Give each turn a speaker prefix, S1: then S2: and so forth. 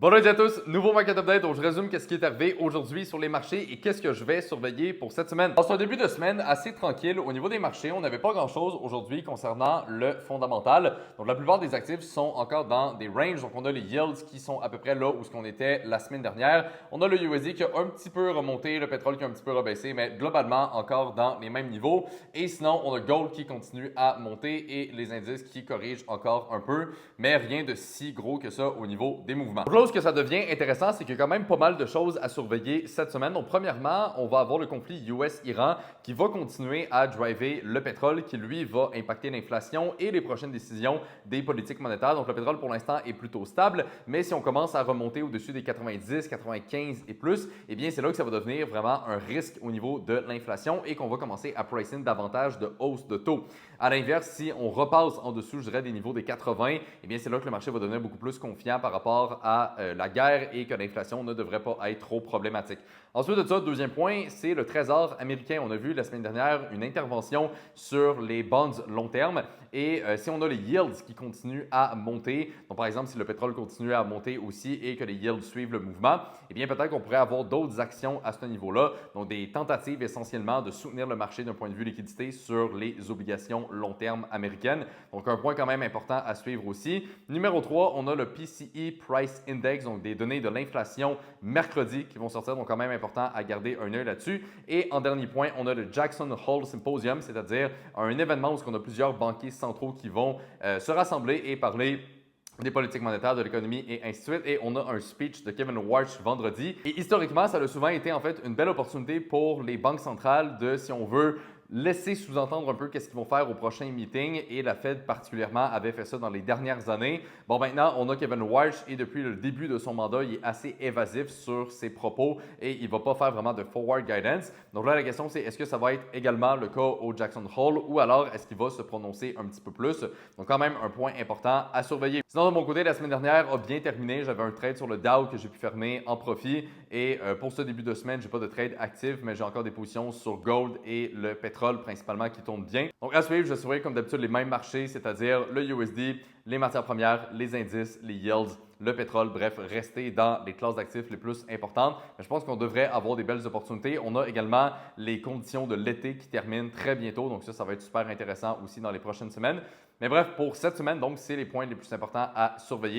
S1: Bonjour à tous, nouveau market update. Donc, je résume qu'est-ce qui est arrivé aujourd'hui sur les marchés et qu'est-ce que je vais surveiller pour cette semaine. Alors, c'est un début de semaine assez tranquille au niveau des marchés. On n'avait pas grand-chose aujourd'hui concernant le fondamental. Donc, la plupart des actifs sont encore dans des ranges. Donc, on a les yields qui sont à peu près là où ce qu'on était la semaine dernière. On a le USD qui a un petit peu remonté, le pétrole qui a un petit peu rebaissé, mais globalement encore dans les mêmes niveaux. Et sinon, on a gold qui continue à monter et les indices qui corrigent encore un peu, mais rien de si gros que ça au niveau des mouvements. Ce que ça devient intéressant, c'est qu'il y a quand même pas mal de choses à surveiller cette semaine. Donc, premièrement, on va avoir le conflit US-Iran qui va continuer à driver le pétrole, qui lui va impacter l'inflation et les prochaines décisions des politiques monétaires. Donc, le pétrole pour l'instant est plutôt stable, mais si on commence à remonter au-dessus des 90, 95 et plus, eh bien, c'est là que ça va devenir vraiment un risque au niveau de l'inflation et qu'on va commencer à price in davantage de hausse de taux. À l'inverse, si on repasse en dessous, je dirais, des niveaux des 80, eh bien, c'est là que le marché va devenir beaucoup plus confiant par rapport à la guerre et que l'inflation ne devrait pas être trop problématique. Ensuite de ça, deuxième point, c'est le Trésor américain. On a vu la semaine dernière une intervention sur les bonds long terme et si on a les yields qui continuent à monter, donc par exemple si le pétrole continue à monter aussi et que les yields suivent le mouvement, eh bien peut-être qu'on pourrait avoir d'autres actions à ce niveau-là, donc des tentatives essentiellement de soutenir le marché d'un point de vue liquidité sur les obligations long terme américaines. Donc un point quand même important à suivre aussi. Numéro 3, on a le PCE Price Index, donc des données de l'inflation mercredi qui vont sortir, donc quand même important à garder un œil là-dessus. Et en dernier point, on a le Jackson Hole Symposium, c'est-à-dire un événement où on a plusieurs banquiers centraux qui vont se rassembler et parler des politiques monétaires, de l'économie et ainsi de suite. Et on a un speech de Kevin Warsh vendredi. Et historiquement, ça a souvent été en fait une belle opportunité pour les banques centrales de, si on veut, laisser sous-entendre un peu qu'est-ce qu'ils vont faire au prochain meeting et la Fed particulièrement avait fait ça dans les dernières années. Bon, maintenant, on a Kevin Warsh et depuis le début de son mandat, il est assez évasif sur ses propos et il ne va pas faire vraiment de forward guidance. Donc là, la question c'est est-ce que ça va être également le cas au Jackson Hole ou alors est-ce qu'il va se prononcer un petit peu plus? Donc quand même un point important à surveiller. Sinon, de mon côté, la semaine dernière a bien terminé. J'avais un trade sur le Dow que j'ai pu fermer en profit et pour ce début de semaine, je n'ai pas de trade actif, mais j'ai encore des positions sur gold et le pétrole principalement qui tourne bien. Donc à suivre, je surveille comme d'habitude les mêmes marchés, c'est-à-dire le USD, les matières premières, les indices, les yields, le pétrole, bref, rester dans les classes d'actifs les plus importantes. Mais je pense qu'on devrait avoir des belles opportunités. On a également les conditions de l'été qui terminent très bientôt, donc ça va être super intéressant aussi dans les prochaines semaines. Mais bref, pour cette semaine, donc, c'est les points les plus importants à surveiller.